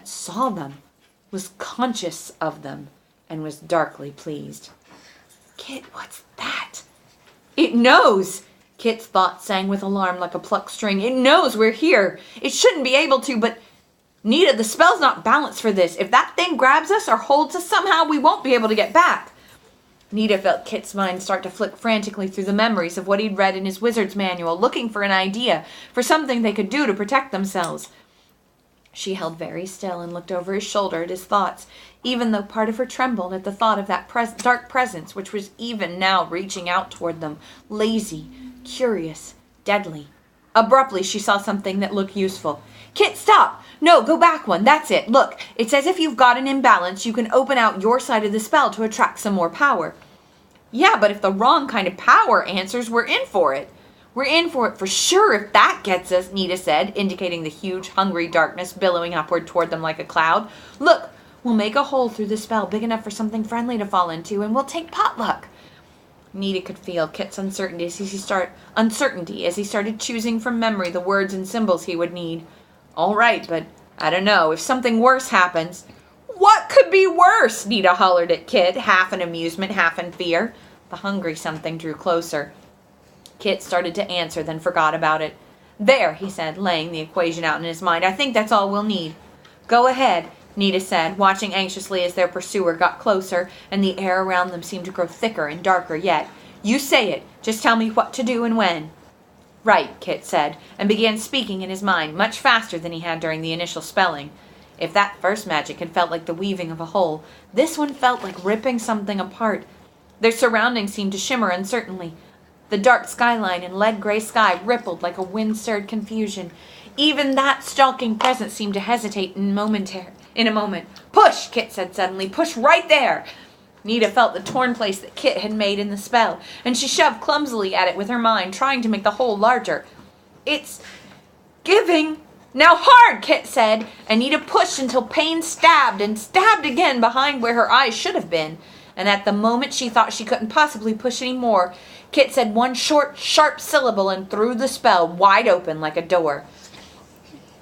that saw them, was conscious of them, and was darkly pleased. Kit, what's that? It knows! Kit's thoughts sang with alarm like a plucked string. It knows we're here. It shouldn't be able to, but Nita, the spell's not balanced for this. If that thing grabs us or holds us somehow, we won't be able to get back. Nita felt Kit's mind start to flick frantically through the memories of what he'd read in his wizard's manual, looking for an idea, for something they could do to protect themselves. She held very still and looked over his shoulder at his thoughts, even though part of her trembled at the thought of that dark presence which was even now reaching out toward them, lazy, curious, deadly. Abruptly, she saw something that looked useful. Kit, stop! No, go back one. That's it. Look, it's as if you've got an imbalance. You can open out your side of the spell to attract some more power. Yeah, but if the wrong kind of power answers, we're in for it. We're in for it for sure if that gets us, Nita said, indicating the huge, hungry darkness billowing upward toward them like a cloud. Look, we'll make a hole through the spell big enough for something friendly to fall into, and we'll take potluck. Nita could feel Kit's uncertainty as he started choosing from memory the words and symbols he would need. All right, but I don't know. If something worse happens... What could be worse? Nita hollered at Kit, half in amusement, half in fear. The hungry something drew closer. Kit started to answer, then forgot about it. There, he said, laying the equation out in his mind. I think that's all we'll need. Go ahead, Nita said, watching anxiously as their pursuer got closer, and the air around them seemed to grow thicker and darker yet. You say it. Just tell me what to do and when. Right, Kit said, and began speaking in his mind, much faster than he had during the initial spelling. If that first magic had felt like the weaving of a whole, this one felt like ripping something apart. Their surroundings seemed to shimmer uncertainly. The dark skyline and lead-gray sky rippled like a wind-stirred confusion. Even that stalking presence seemed to hesitate in a moment. Push, Kit said suddenly. Push right there. Nita felt the torn place that Kit had made in the spell, and she shoved clumsily at it with her mind, trying to make the hole larger. It's giving. Now hard, Kit said, and Nita pushed until pain stabbed and stabbed again behind where her eyes should have been. And at the moment she thought she couldn't possibly push any more, Kit said one short, sharp syllable and threw the spell wide open like a door.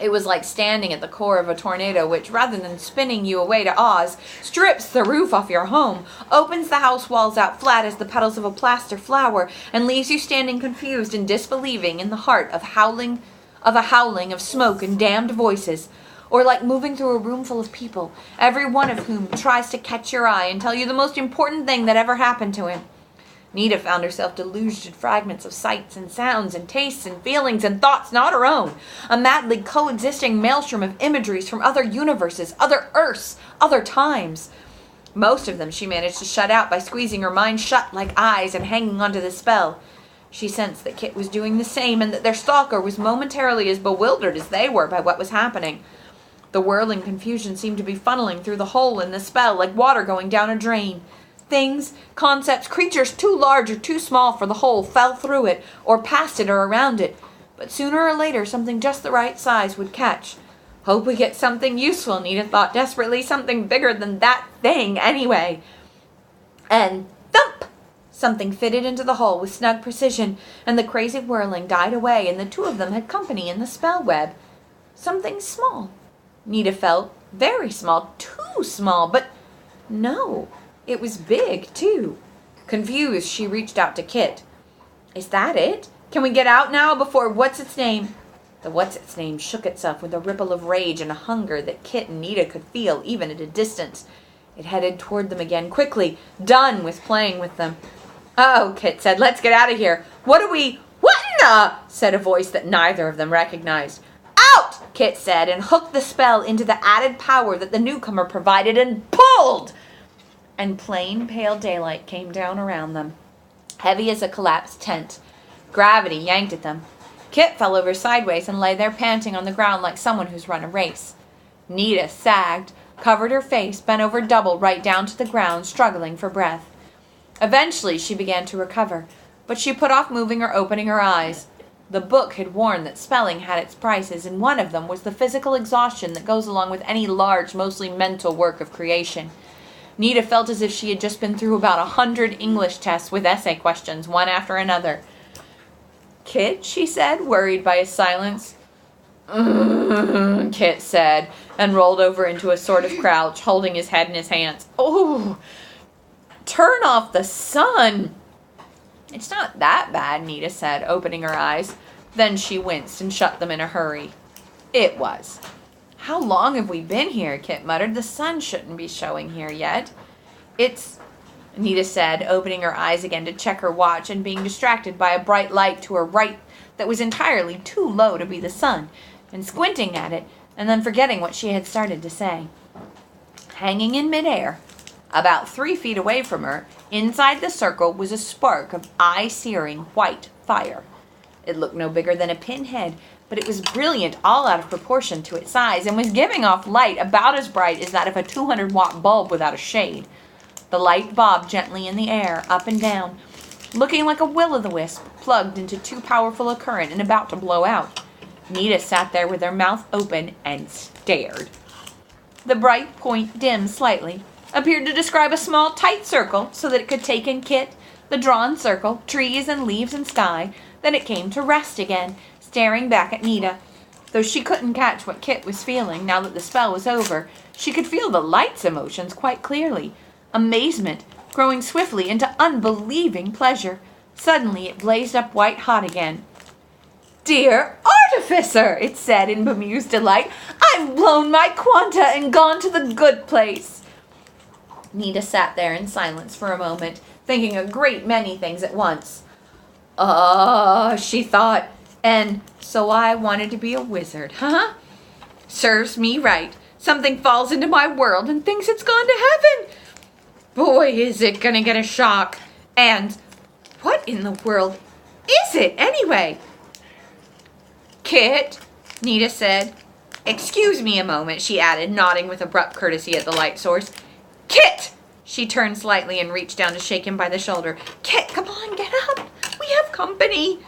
It was like standing at the core of a tornado which, rather than spinning you away to Oz, strips the roof off your home, opens the house walls out flat as the petals of a plaster flower, and leaves you standing confused and disbelieving in the heart of a howling of smoke and damned voices, or like moving through a room full of people, every one of whom tries to catch your eye and tell you the most important thing that ever happened to him. Nita found herself deluged in fragments of sights and sounds and tastes and feelings and thoughts not her own, a madly coexisting maelstrom of imageries from other universes, other Earths, other times. Most of them she managed to shut out by squeezing her mind shut like eyes and hanging onto the spell. She sensed that Kit was doing the same and that their stalker was momentarily as bewildered as they were by what was happening. The whirling confusion seemed to be funneling through the hole in the spell like water going down a drain. Things, concepts, creatures too large or too small for the hole fell through it, or past it or around it. But sooner or later something just the right size would catch. Hope we get something useful, Nita thought desperately, something bigger than that thing anyway. And thump! Something fitted into the hole with snug precision, and the crazy whirling died away, and the two of them had company in the spell web. Something small. Nita felt very small, too small, but no. It was big, too. Confused, she reached out to Kit. Is that it? Can we get out now before what's-its-name? The what's-its-name shook itself with a ripple of rage and a hunger that Kit and Nita could feel even at a distance. It headed toward them again, quickly, done with playing with them. Oh, Kit said, let's get out of here. What in the? Said a voice that neither of them recognized. Out, Kit said, and hooked the spell into the added power that the newcomer provided and pulled! And plain, pale daylight came down around them, heavy as a collapsed tent. Gravity yanked at them. Kit fell over sideways and lay there panting on the ground like someone who's run a race. Nita sagged, covered her face, bent over double right down to the ground, struggling for breath. Eventually she began to recover, but she put off moving or opening her eyes. The book had warned that spelling had its prices, and one of them was the physical exhaustion that goes along with any large, mostly mental work of creation. Nita felt as if she had just been through about 100 English tests with essay questions, one after another. Kit, she said, worried by his silence. Kit said, and rolled over into a sort of crouch, holding his head in his hands. Oh, turn off the sun. It's not that bad, Nita said, opening her eyes. Then she winced and shut them in a hurry. It was. How long have we been here? Kit muttered. The sun shouldn't be showing here yet. It's, Nita said, opening her eyes again to check her watch and being distracted by a bright light to her right that was entirely too low to be the sun, and squinting at it, and then forgetting what she had started to say. Hanging in midair, about 3 feet away from her, inside the circle was a spark of eye-searing white fire. It looked no bigger than a pinhead, but it was brilliant all out of proportion to its size and was giving off light about as bright as that of a 200-watt bulb without a shade. The light bobbed gently in the air, up and down, looking like a will-o'-the-wisp plugged into too powerful a current and about to blow out. Nita sat there with her mouth open and stared. The bright point dimmed slightly, appeared to describe a small tight circle so that it could take in Kit, the drawn circle, trees and leaves and sky. Then it came to rest again, staring back at Nita. Though she couldn't catch what Kit was feeling now that the spell was over, she could feel the light's emotions quite clearly. Amazement, growing swiftly into unbelieving pleasure. Suddenly it blazed up white hot again. "Dear Artificer," it said in bemused delight, "I've blown my quanta and gone to the good place." Nita sat there in silence for a moment, thinking a great many things at once. She thought, and so I wanted to be a wizard, huh? Serves me right. Something falls into my world and thinks it's gone to heaven. Boy, is it gonna get a shock. And what in the world is it anyway? Kit, Nita said. Excuse me a moment, she added, nodding with abrupt courtesy at the light source. Kit! She turned slightly and reached down to shake him by the shoulder. Kit, come on, get up. We have company.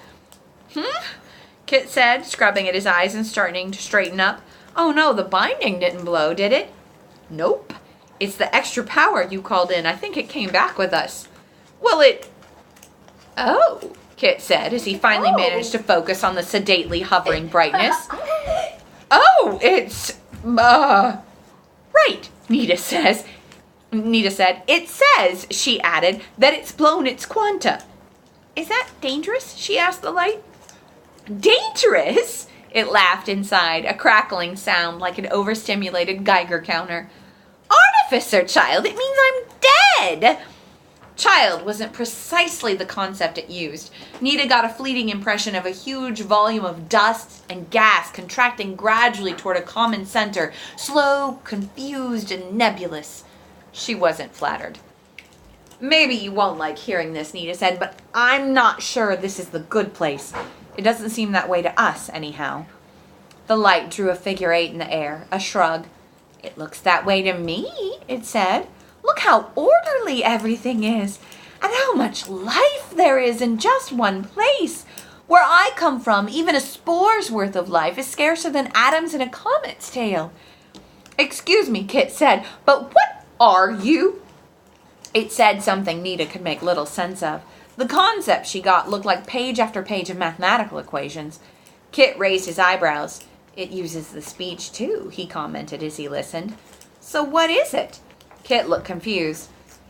Kit said, scrubbing at his eyes and starting to straighten up. Oh no, the binding didn't blow, did it? Nope. It's the extra power you called in. I think it came back with us. Well, Oh, Kit said as he finally managed to focus on the sedately hovering brightness. Oh, it's, right, Nita said. It says, she added, that it's blown its quanta. Is that dangerous? She asked the light. Dangerous? It laughed inside, a crackling sound like an overstimulated Geiger counter. Artificer, child, it means I'm dead. Child wasn't precisely the concept it used. Nita got a fleeting impression of a huge volume of dust and gas contracting gradually toward a common center, slow, confused, and nebulous. She wasn't flattered. Maybe you won't like hearing this, Nita said, but I'm not sure this is the good place. It doesn't seem that way to us, anyhow. The light drew a figure 8 in the air, a shrug. It looks that way to me, it said. Look how orderly everything is, and how much life there is in just one place. Where I come from, even a spore's worth of life is scarcer than atoms in a comet's tail. Excuse me, Kit said, but what are you? It said something Nita could make little sense of. The concept she got looked like page after page of mathematical equations. Kit raised his eyebrows. It uses the speech, too, he commented as he listened. So what is it? Kit looked confused.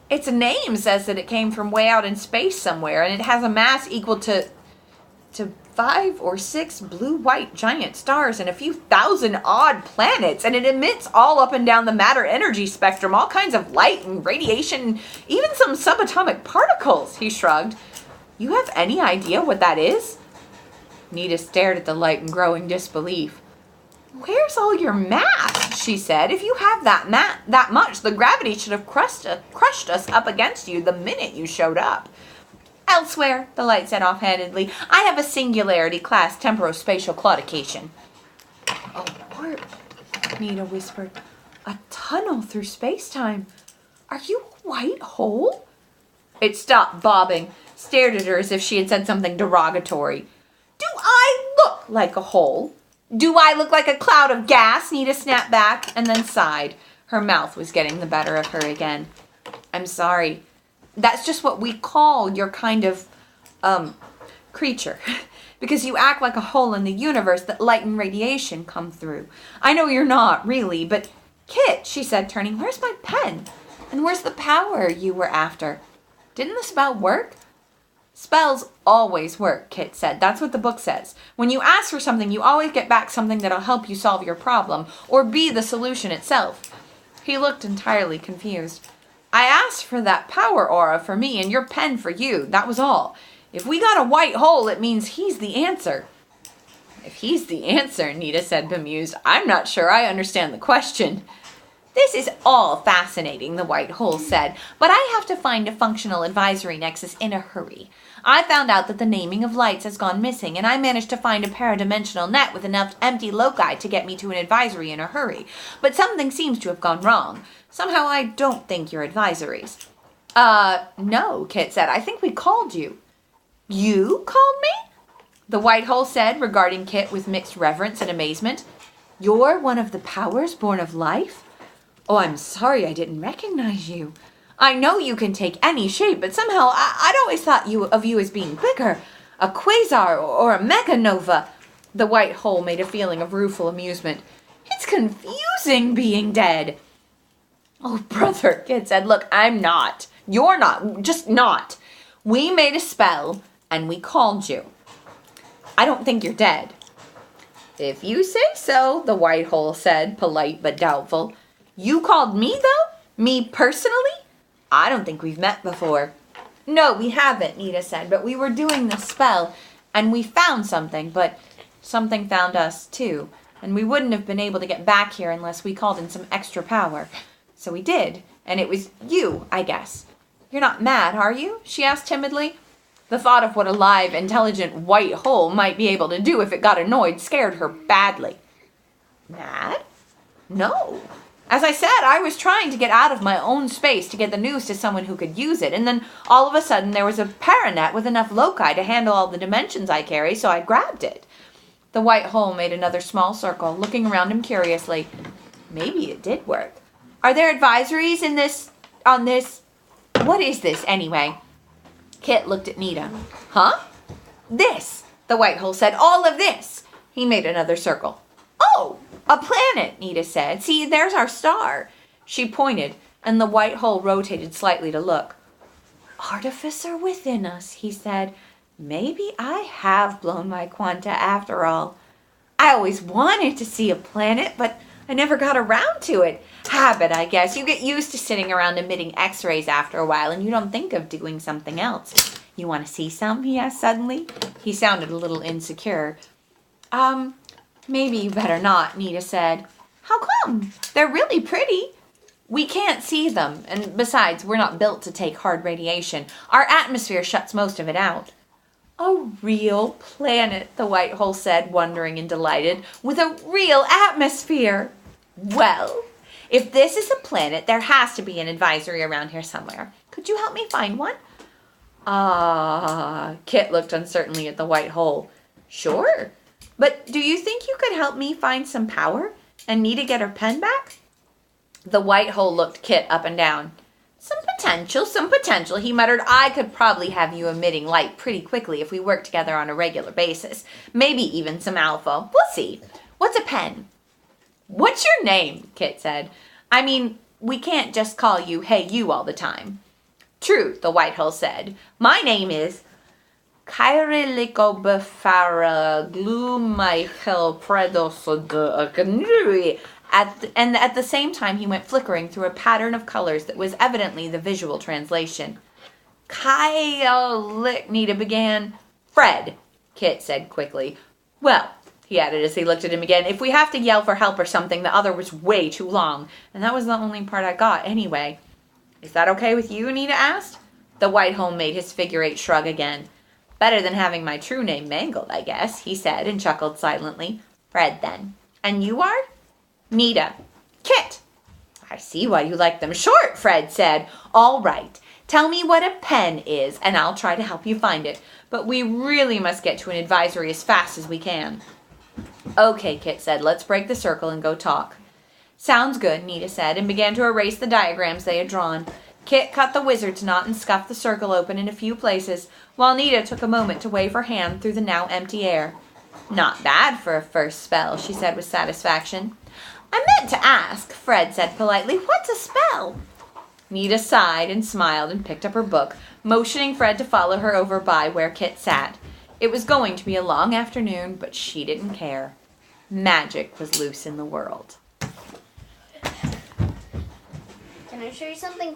Its name says that it came from way out in space somewhere, and it has a mass equal to 5 or 6 blue-white giant stars and a few thousand odd planets, and it emits all up and down the matter-energy spectrum, all kinds of light and radiation, even some subatomic particles, he shrugged. You have any idea what that is? Nita stared at the light in growing disbelief. Where's all your mass? She said. If you have that much, the gravity should have crushed us up against you the minute you showed up. Elsewhere, the light said offhandedly, I have a singularity class temporospatial claudication. A warp, Nita whispered. A tunnel through space-time. Are you a white hole? It stopped bobbing, stared at her as if she had said something derogatory. Do I look like a hole? Do I look like a cloud of gas? Nita snapped back and then sighed. Her mouth was getting the better of her again. I'm sorry. That's just what we call your kind of, creature. because you act like a hole in the universe that light and radiation come through. I know you're not, really, but Kit, she said, turning, where's my pen? And where's the power you were after? Didn't the spell work? Spells always work, Kit said. That's what the book says. When you ask for something, you always get back something that'll help you solve your problem, or be the solution itself. He looked entirely confused. I asked for that power aura for me and your pen for you. That was all. If we got a white hole, it means he's the answer. If he's the answer, Nita said, bemused, I'm not sure I understand the question. This is all fascinating, the white hole said, but I have to find a functional advisory nexus in a hurry. I found out that the naming of lights has gone missing, and I managed to find a paradimensional net with enough empty loci to get me to an advisory in a hurry. But something seems to have gone wrong. Somehow I don't think you're advisories. No, Kit said. I think we called you. You called me? The white hole said, regarding Kit with mixed reverence and amazement. You're one of the powers born of life? Oh, I'm sorry I didn't recognize you. I know you can take any shape, but somehow I'd always thought of you as being bigger. A quasar or a meganova. The white hole made a feeling of rueful amusement. It's confusing being dead. Oh, brother, Kid said, look, I'm not. You're not. Just not. We made a spell, and we called you. I don't think you're dead. If you say so, the white hole said, polite but doubtful. You called me, though? Me personally? I don't think we've met before. No, we haven't, Nita said, but we were doing the spell, and we found something, but something found us, too, and we wouldn't have been able to get back here unless we called in some extra power. So we did, and it was you, I guess. You're not mad, are you? She asked timidly. The thought of what a live, intelligent white hole might be able to do if it got annoyed scared her badly. Mad? No. As I said, I was trying to get out of my own space to get the news to someone who could use it, and then all of a sudden there was a paranet with enough loci to handle all the dimensions I carry, so I grabbed it. The white hole made another small circle, looking around him curiously. Maybe it did work. Are there advisories on this? What is this, anyway? Kit looked at Nita. Huh? This, the white hole said. All of this. He made another circle. Oh! A planet, Nita said. See, there's our star. She pointed, and the white hole rotated slightly to look. Artificer within us, he said. Maybe I have blown my quanta after all. I always wanted to see a planet, but I never got around to it. Habit, I guess. You get used to sitting around emitting x-rays after a while, and you don't think of doing something else. You want to see some? He asked suddenly. He sounded a little insecure. Maybe you better not, Nita said. How come? They're really pretty. We can't see them, and besides, we're not built to take hard radiation. Our atmosphere shuts most of it out. A real planet, the white hole said, wondering and delighted, with a real atmosphere. Well, if this is a planet, there has to be an advisory around here somewhere. Could you help me find one? Kit looked uncertainly at the white hole. Sure. But do you think you could help me find some power and Nita get her pen back? The white hole looked Kit up and down. Some potential, he muttered. I could probably have you emitting light pretty quickly if we work together on a regular basis. Maybe even some alpha. We'll see. What's a pen? What's your name? Kit said. I mean, we can't just call you hey you all the time. True, the white hole said. My name is and at the same time he went flickering through a pattern of colors that was evidently the visual translation. Nita began. Fred, Kit said quickly. Well, he added as he looked at him again, if we have to yell for help or something, the other was way too long, and that was the only part I got anyway. Is that okay with you? Nita asked. The white hole made his figure-8 shrug again. Better than having my true name mangled, I guess, he said, and chuckled silently. Fred, then. And you are? Nita. Kit. I see why you like them short, Fred said. All right. Tell me what a pen is, and I'll try to help you find it. But we really must get to an advisory as fast as we can. Okay, Kit said. Let's break the circle and go talk. Sounds good, Nita said, and began to erase the diagrams they had drawn. Kit cut the wizard's knot and scuffed the circle open in a few places, while Nita took a moment to wave her hand through the now empty air. "Not bad for a first spell," she said with satisfaction. "I meant to ask," Fred said politely, "what's a spell?" Nita sighed and smiled and picked up her book, motioning Fred to follow her over by where Kit sat. It was going to be a long afternoon, but she didn't care. Magic was loose in the world. Can I show you something